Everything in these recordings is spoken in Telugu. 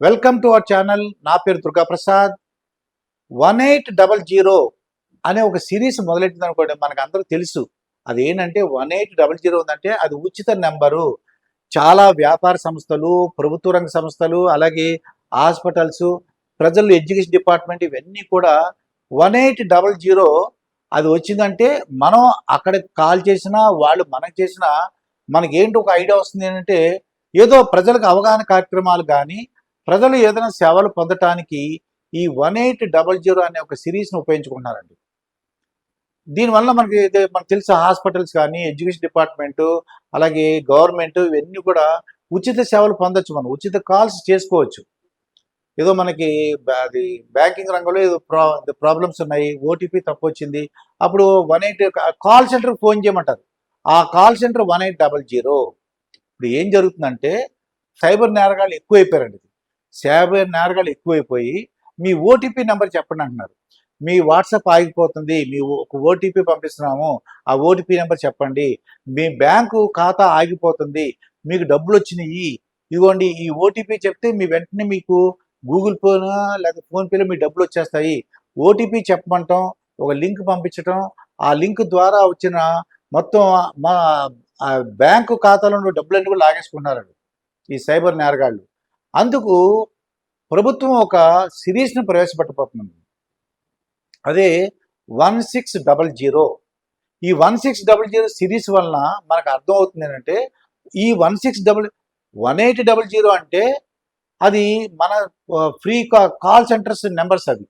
Welcome to our channel. నా పేరు దుర్గా ప్రసాద్. 1800 అనే ఒక సిరీస్ మొదలెట్టింది అనుకోండి, మనకు అందరూ తెలుసు. అది ఏంటంటే 1800 ఉందంటే అది ఉచిత నెంబరు. చాలా వ్యాపార సంస్థలు, ప్రభుత్వ రంగ సంస్థలు, అలాగే హాస్పిటల్స్, ప్రజలు ఎడ్యుకేషన్ డిపార్ట్మెంట్ ఇవన్నీ కూడా 1800 అది వచ్చిందంటే మనం అక్కడికి కాల్ చేసినా, వాళ్ళు మనకు చేసినా మనకేంటి ఒక ఐడియా వస్తుంది ఏంటంటే ఏదో ప్రజలకు అవగాహన కార్యక్రమాలు కానీ, ప్రజలు ఏదైనా సేవలు పొందటానికి ఈ 1800 అనే ఒక సిరీస్ని ఉపయోగించుకుంటున్నారండి. దీనివల్ల మనకు తెలుసు, హాస్పిటల్స్ కానీ, ఎడ్యుకేషన్ డిపార్ట్మెంటు, అలాగే గవర్నమెంట్ ఇవన్నీ కూడా ఉచిత సేవలు పొందొచ్చు. మనం ఉచిత కాల్స్ చేసుకోవచ్చు. ఏదో మనకి అది బ్యాంకింగ్ రంగంలో ఏదో ప్రాబ్లమ్స్ ఉన్నాయి, ఓటీపీ తప్పొచ్చింది, అప్పుడు 18 కాల్ సెంటర్కి ఫోన్ చేయమంటారు. ఆ కాల్ సెంటర్ 1800. ఇప్పుడు ఏం జరుగుతుందంటే సైబర్ నేరగాళ్ళు ఎక్కువైపోయారండి. సైబర్ నేరగాళ్ళు ఎక్కువైపోయి మీ ఓటీపీ నెంబర్ చెప్పండి అంటున్నారు. మీ వాట్సాప్ ఆగిపోతుంది, మీ ఒక ఓటీపీ పంపిస్తున్నాము, ఆ ఓటీపీ నెంబర్ చెప్పండి. మీ బ్యాంకు ఖాతా ఆగిపోతుంది, మీకు డబ్బులు వచ్చినాయి, ఇదిగోండి ఈ ఓటీపీ చెప్తే మీ వెంటనే మీకు గూగుల్ పే లేదా ఫోన్పేలో మీ డబ్బులు వచ్చేస్తాయి. ఓటీపీ చెప్పమంటాం, ఒక లింక్ పంపించటం, ఆ లింక్ ద్వారా వచ్చిన మొత్తం మా బ్యాంకు ఖాతాలో ఉన్న డబ్బులన్నీ కూడా లాగేసుకుంటున్నారండి ఈ సైబర్ నేరగాళ్ళు. అందుకు ప్రభుత్వం ఒక సిరీస్ని ప్రవేశపెట్టబోతుంది. అదే 1600. ఈ 1600 సిరీస్ వలన మనకు అర్థం అవుతుంది ఏంటంటే ఈ 1800 అంటే అది మన ఫ్రీ కాల్ సెంటర్స్ నెంబర్స్. అది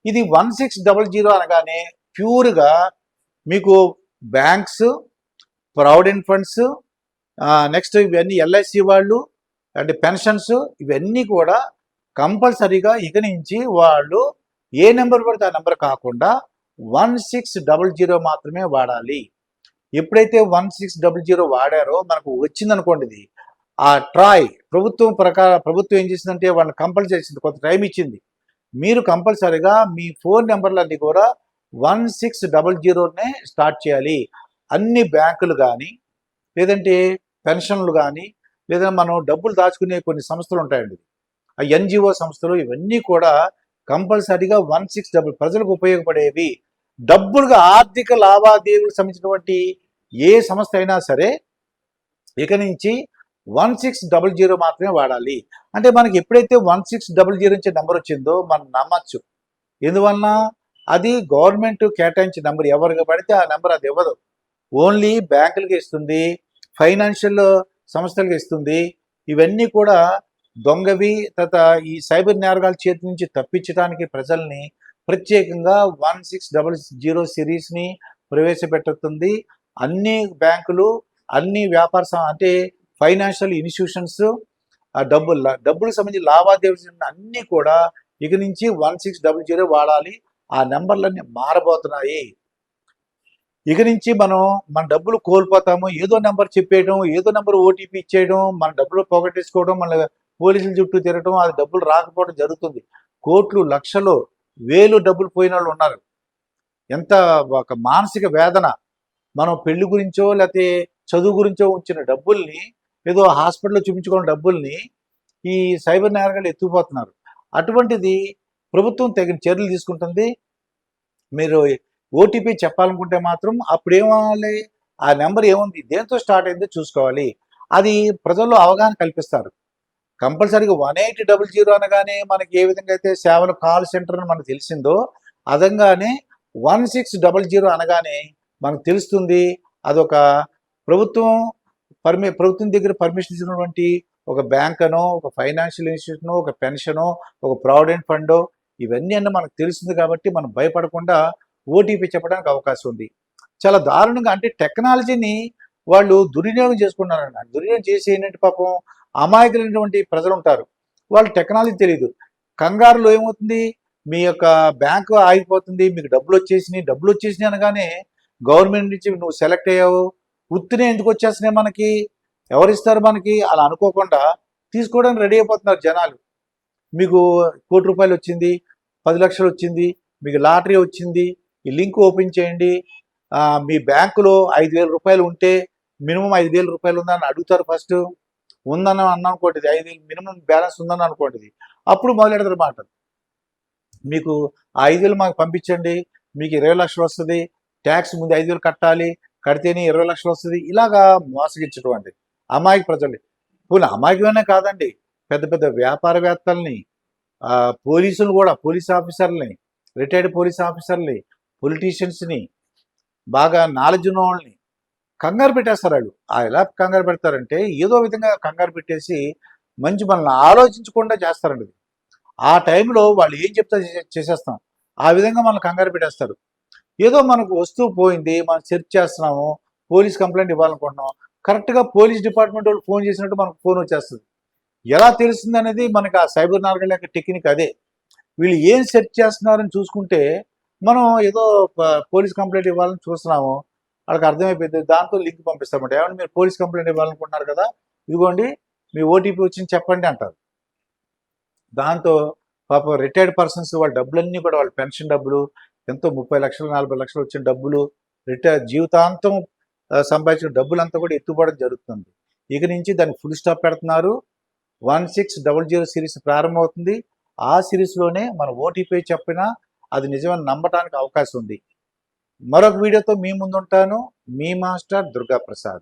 ఇది 1600 అనగానే ప్యూర్గా మీకు బ్యాంక్స్, ప్రావిడెంట్ ఫండ్స్, నెక్స్ట్ ఇవన్నీ ఎల్ఐసి వాళ్ళు అంటే పెన్షన్స్, ఇవన్నీ కూడా కంపల్సరీగా ఇక నుంచి వాళ్ళు ఏ నెంబర్ పడితే ఆ నెంబర్ కాకుండా 1600 మాత్రమే వాడాలి. ఎప్పుడైతే 1600 వాడారో మనకు వచ్చిందనుకోండి, ఇది ఆ ట్రాయ్ ప్రభుత్వం ఏం చేసిందంటే వాళ్ళని కంపల్సరీ చేసింది, కొంత టైం ఇచ్చింది. మీరు కంపల్సరీగా మీ ఫోన్ నెంబర్లన్నీ కూడా 1600నే స్టార్ట్ చేయాలి. అన్ని బ్యాంకులు కానీ, లేదంటే పెన్షన్లు కానీ, లేదా మనం డబ్బులు దాచుకునే కొన్ని సంస్థలు ఉంటాయండి, ఆ ఎన్జిఓ సంస్థలు, ఇవన్నీ కూడా కంపల్సరీగా 1600 ప్రజలకు ఉపయోగపడేవి, డబ్బులుగా ఆర్థిక లావాదేవీలకు సంబంధించినటువంటి ఏ సంస్థ అయినా సరే ఇక నుంచి 1600 మాత్రమే వాడాలి. అంటే మనకి ఎప్పుడైతే 1600 నుంచి నెంబర్ వచ్చిందో మనం నమ్మచ్చు. ఎందువలన అది గవర్నమెంట్ కేటాయించిన నెంబర్, ఎవరికి పడితే ఆ నెంబర్ అది ఇవ్వదు. ఓన్లీ బ్యాంకులకి ఇస్తుంది, ఫైనాన్షియల్ సంస్థలకు ఇస్తుంది. ఇవన్నీ కూడా దొంగవి. తర్వాత ఈ సైబర్ నేరగాల చేతి నుంచి తప్పించడానికి ప్రజల్ని ప్రత్యేకంగా 1600 సిరీస్ని ప్రవేశపెట్టుతుంది. అన్ని బ్యాంకులు, అన్ని వ్యాపార అంటే ఫైనాన్షియల్ ఇన్స్టిట్యూషన్స్, ఆ డబ్బులకు సంబంధించి లావాదేవీలు అన్నీ కూడా ఇక నుంచి 1600 వాడాలి. ఆ నెంబర్లన్నీ మారబోతున్నాయి. ఇక నుంచి మన డబ్బులు కోల్పోతాము, ఏదో నెంబర్ చెప్పేయడం, ఏదో నెంబర్ ఓటీపీ ఇచ్చేయడం, మన డబ్బులు పోగొట్టేసుకోవడం, మళ్ళీ పోలీసుల చుట్టూ తిరగడం, అది డబ్బులు రాకపోవడం జరుగుతుంది. కోట్లు, లక్షలు, వేలు డబ్బులు పోయిన వాళ్ళు ఉన్నారు. ఎంత ఒక మానసిక వేదన. మనం పెళ్లి గురించో లేకపోతే చదువు గురించో ఉంచిన డబ్బుల్ని, ఏదో హాస్పిటల్లో చూపించుకున్న డబ్బుల్ని ఈ సైబర్ నేరగాళ్ళు ఎత్తుకుపోతున్నారు. అటువంటిది ప్రభుత్వం తగిన చర్యలు తీసుకుంటుంది. మీరు ఓటీపీ చెప్పాలనుకుంటే మాత్రం అప్పుడు ఏమవ్వాలి, ఆ నెంబర్ ఏముంది, దేంతో స్టార్ట్ అయిందో చూసుకోవాలి. అది ప్రజల్లో అవగాహన కల్పిస్తారు. కంపల్సరీగా 1800 అనగానే మనకి ఏ విధంగా అయితే సేవలు కాల్ సెంటర్ అని మనకు తెలిసిందో, అదంగానే 1600 అనగానే మనకు తెలుస్తుంది అదొక ప్రభుత్వం ప్రభుత్వం దగ్గర పర్మిషన్ ఇచ్చినటువంటి ఒక బ్యాంక్ అనో, ఒక ఫైనాన్షియల్ ఇన్స్టిట్యూషనో, ఒక పెన్షనో, ఒక ప్రావిడెంట్ ఫండో, ఇవన్నీ అన్నీ మనకు తెలుస్తుంది. కాబట్టి మనం భయపడకుండా ఓటీపీ చెప్పడానికి అవకాశం ఉంది. చాలా దారుణంగా అంటే టెక్నాలజీని వాళ్ళు దుర్వినియోగం చేసుకున్నారండి. దుర్వినియోగం చేసి ఏంటంటే పాపం అమాయకులైనటువంటి ప్రజలు ఉంటారు, వాళ్ళు టెక్నాలజీ తెలియదు. కంగారులో ఏమవుతుంది, మీ యొక్క బ్యాంకు ఆగిపోతుంది, మీకు డబ్బులు వచ్చేసినాయి అనగానే గవర్నమెంట్ నుంచి నువ్వు సెలెక్ట్ అయ్యావు, ఉత్తినే ఎందుకు వచ్చేస్తున్నాయి మనకి, ఎవరిస్తారు మనకి, అలా అనుకోకుండా తీసుకోవడానికి రెడీ అయిపోతున్నారు జనాలు. మీకు ₹1,00,00,000 వచ్చింది, 10 లక్షలు వచ్చింది, మీకు లాటరీ వచ్చింది, ఈ లింక్ ఓపెన్ చేయండి, మీ బ్యాంకులో ₹5,000 ఉంటే మినిమం ₹5,000 ఉందని అడుగుతారు ఫస్ట్. ఉందని అన్న అనుకోండి, 5,000 మినిమం బ్యాలెన్స్ ఉందని అనుకోండి, అప్పుడు మొదలెడతారు మాట. మీకు ఆ 5,000 మాకు పంపించండి, మీకు 20,00,000 వస్తుంది, ట్యాక్స్ ముందు 5,000 కట్టాలి, కడితేనే 20,00,000 వస్తుంది, ఇలాగా మోసగించడం అండి అమాయక ప్రజల్ని. పోనీ అమాయకమైనా కాదండి, పెద్ద పెద్ద వ్యాపారవేత్తల్ని, పోలీసులు కూడా, పోలీస్ ఆఫీసర్ని, రిటైర్డ్ పోలీస్ ఆఫీసర్ని, పొలిటీషియన్స్ని, బాగా నాలెడ్జ్ ఉన్న వాళ్ళని కంగారు పెట్టేస్తారు వాళ్ళు. ఎలా కంగారు పెడతారంటే ఏదో విధంగా కంగారు పెట్టేసి మంచి మనల్ని ఆలోచించకుండా చేస్తారండి. ఆ టైంలో వాళ్ళు ఏం చెప్తే చేసేస్తాం, ఆ విధంగా మనల్ని కంగారు పెట్టేస్తారు. ఏదో మనకు వస్తువు పోయింది, మనం సెర్చ్ చేస్తున్నాము, పోలీస్ కంప్లైంట్ ఇవ్వాలనుకుంటున్నాం, కరెక్ట్గా పోలీస్ డిపార్ట్మెంట్ వాళ్ళు ఫోన్ చేసినట్టు మనకు ఫోన్ వచ్చేస్తుంది. ఎలా తెలుస్తుంది అనేది మనకు ఆ సైబర్ నార్గల్ యొక్క టెక్నిక్ అదే. వీళ్ళు ఏం సెర్చ్ చేస్తున్నారని చూసుకుంటే మనం ఏదో పోలీస్ కంప్లైంట్ ఇవ్వాలని చూస్తున్నాము, వాళ్ళకి అర్థమైపోయింది, దాంతో లింక్ పంపిస్తామంట. ఏమంటే మీరు పోలీస్ కంప్లైంట్ ఇవ్వాలనుకుంటున్నారు కదా, ఇదిగోండి మీ ఓటీపీ వచ్చింది చెప్పండి అంటారు. దాంతో పాపం రిటైర్డ్ పర్సన్స్ వాళ్ళ డబ్బులన్నీ కూడా, వాళ్ళ పెన్షన్ డబ్బులు ఎంతో 30 లక్షలు 40 లక్షలు వచ్చిన డబ్బులు, జీవితాంతం సంపాదించిన డబ్బులంతా కూడా ఎత్తుపడడం జరుగుతుంది. ఇక నుంచి దానికి ఫుల్ స్టాప్ పెడుతున్నారు. 1600 సిరీస్ ప్రారంభమవుతుంది. ఆ సిరీస్లోనే మన ఓటీపీ చెప్పినా అది నిజమని నమ్మటానికి అవకాశం ఉంది. మరొక వీడియోతో మీ ముందుంటాను. మీ మాస్టర్ దుర్గా ప్రసాద్.